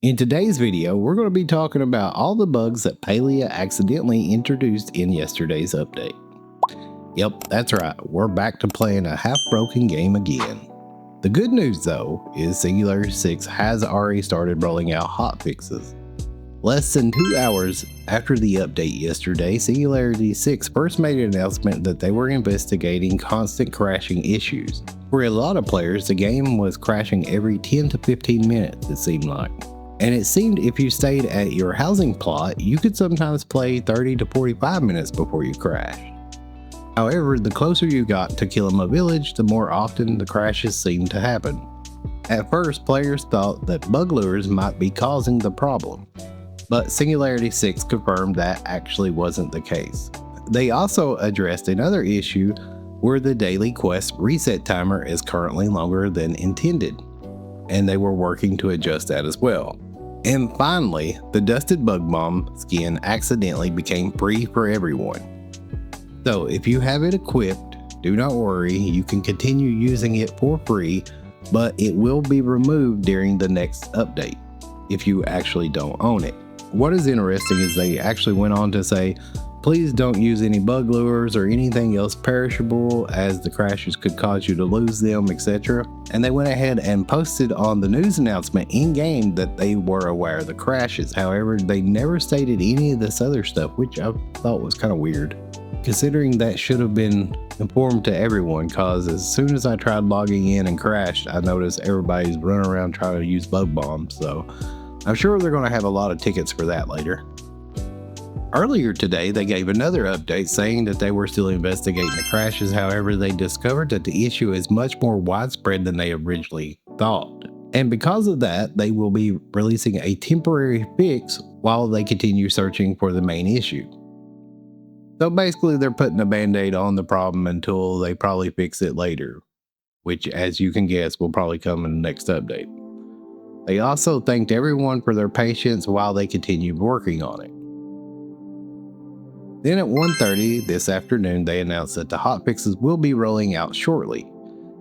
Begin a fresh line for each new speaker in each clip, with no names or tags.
In today's video, we're going to be talking about all the bugs that Palia accidentally introduced in yesterday's update. Yep, that's right, we're back to playing a half-broken game again. The good news though is Singularity 6 has already started rolling out hotfixes. Less than 2 hours after the update yesterday, Singularity 6 first made an announcement that they were investigating constant crashing issues. For a lot of players, the game was crashing every 10 to 15 minutes, it seemed like. And it seemed if you stayed at your housing plot, you could sometimes play 30 to 45 minutes before you crashed. However, the closer you got to Kilima Village, the more often the crashes seemed to happen. At first, players thought that bug lures might be causing the problem, but Singularity 6 confirmed that actually wasn't the case. They also addressed another issue where the daily quest reset timer is currently longer than intended, and they were working to adjust that as well. And finally, the Dusted Bug Bomb skin accidentally became free for everyone. So if you have it equipped, do not worry, you can continue using it for free, but it will be removed during the next update if you actually don't own it. What is interesting is they actually went on to say, please don't use any bug lures or anything else perishable, as the crashes could cause you to lose them, etc. And they went ahead and posted on the news announcement in-game that they were aware of the crashes. However, they never stated any of this other stuff, which I thought was kind of weird, considering that should have been informed to everyone, cause as soon as I tried logging in and crashed, I noticed everybody's running around trying to use bug bombs, so I'm sure they're going to have a lot of tickets for that later. Earlier today, they gave another update saying that they were still investigating the crashes. However, they discovered that the issue is much more widespread than they originally thought. And because of that, they will be releasing a temporary fix while they continue searching for the main issue. So basically, they're putting a band-aid on the problem until they probably fix it later, which, as you can guess, will probably come in the next update. They also thanked everyone for their patience while they continued working on it. Then at 1:30 this afternoon, they announced that the hotfixes will be rolling out shortly.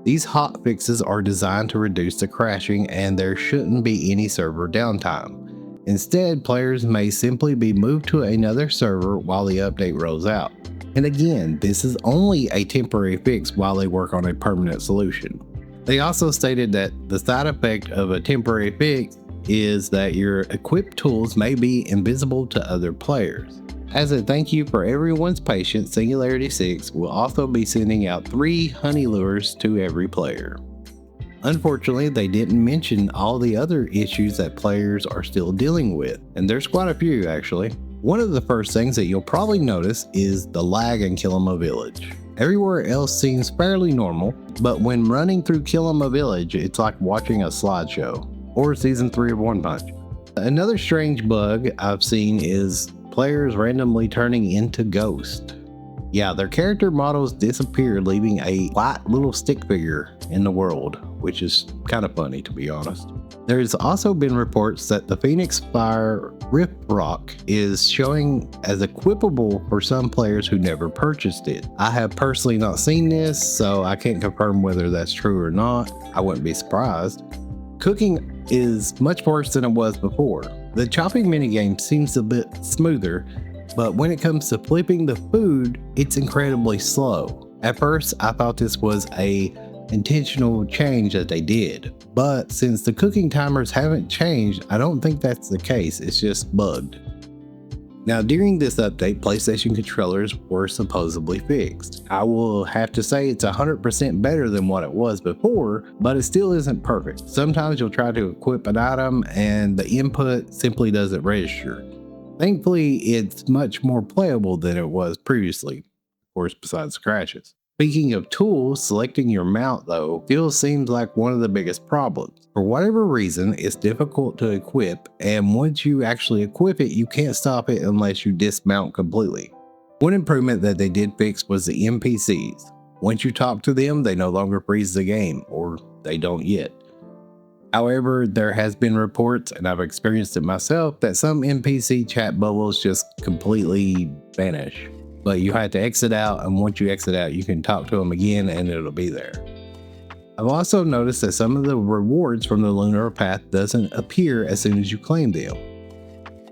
These hotfixes are designed to reduce the crashing, and there shouldn't be any server downtime. Instead, players may simply be moved to another server while the update rolls out. And again, this is only a temporary fix while they work on a permanent solution. They also stated that the side effect of a temporary fix is that your equipped tools may be invisible to other players. As a thank you for everyone's patience, Singularity 6 will also be sending out 3 honey lures to every player. Unfortunately, they didn't mention all the other issues that players are still dealing with, and there's quite a few actually. One of the first things that you'll probably notice is the lag in Kilima Village. Everywhere else seems fairly normal, but when running through Kilima Village, it's like watching a slideshow, or season 3 of One Punch. Another strange bug I've seen is players randomly turning into ghosts. Yeah, their character models disappear, leaving a white little stick figure in the world, which is kind of funny to be honest. There's also been reports that the Phoenix Fire Rift Rock is showing as equipable for some players who never purchased it. I have personally not seen this, so I can't confirm whether that's true or not. I wouldn't be surprised. Cooking is much worse than it was before. The chopping minigame seems a bit smoother, but when it comes to flipping the food, it's incredibly slow. At first, I thought this was a intentional change that they did, but since the cooking timers haven't changed, I don't think that's the case, it's just bugged. Now, during this update, PlayStation controllers were supposedly fixed. I will have to say it's 100% better than what it was before, but it still isn't perfect. Sometimes you'll try to equip an item and the input simply doesn't register. Thankfully, it's much more playable than it was previously, of course, besides crashes. Speaking of tools, selecting your mount though still seems like one of the biggest problems. For whatever reason, it's difficult to equip, and once you actually equip it, you can't stop it unless you dismount completely. One improvement that they did fix was the NPCs. Once you talk to them, they no longer freeze the game, or they don't yet. However, there has been reports, and I've experienced it myself, that some NPC chat bubbles just completely vanish. But you have to exit out, and once you exit out, you can talk to them again and it'll be there. I've also noticed that some of the rewards from the lunar path doesn't appear as soon as you claim them.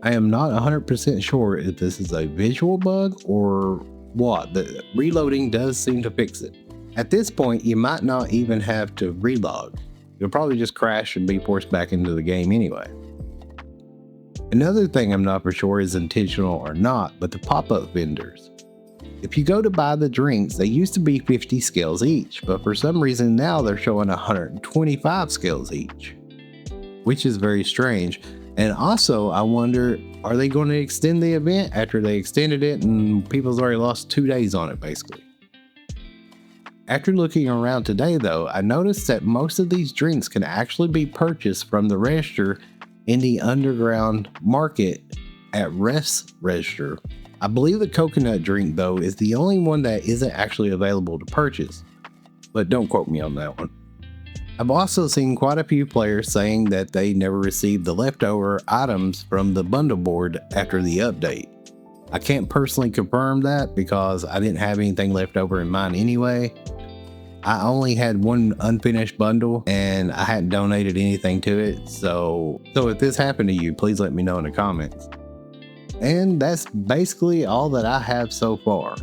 I am not 100% sure if this is a visual bug or what. The reloading does seem to fix it. At this point, you might not even have to relog. You'll probably just crash and be forced back into the game anyway. Another thing I'm not for sure is intentional or not, but the pop-up vendors. If you go to buy the drinks, they used to be 50 scales each, but for some reason now they're showing 125 scales each, which is very strange. And also, I wonder, are they going to extend the event after they extended it and people's already lost 2 days on it, basically? After looking around today, though, I noticed that most of these drinks can actually be purchased from the register in the underground market at Ref's register. I believe the coconut drink, though, is the only one that isn't actually available to purchase, but don't quote me on that one. I've also seen quite a few players saying that they never received the leftover items from the bundle board after the update. I can't personally confirm that because I didn't have anything left over in mine anyway. I only had one unfinished bundle and I hadn't donated anything to it, so if this happened to you, please let me know in the comments. And that's basically all that I have so far.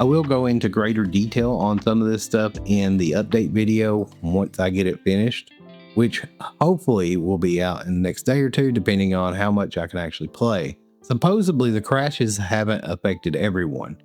I will go into greater detail on some of this stuff in the update video once I get it finished, which hopefully will be out in the next day or two depending on how much I can actually play. Supposedly the crashes haven't affected everyone.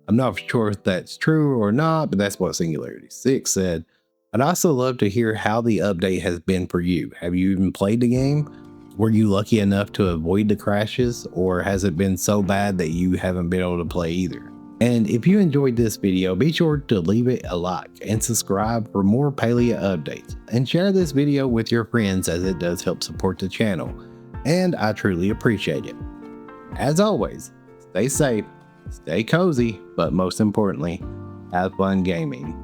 I'm not sure if that's true or not, but that's what Singularity 6 said. I'd also love to hear how the update has been for you. Have you even played the game? Were you lucky enough to avoid the crashes, or has it been so bad that you haven't been able to play either? And if you enjoyed this video, be sure to leave it a like and subscribe for more Palia updates, and share this video with your friends as it does help support the channel, and I truly appreciate it. As always, stay safe, stay cozy, but most importantly, have fun gaming.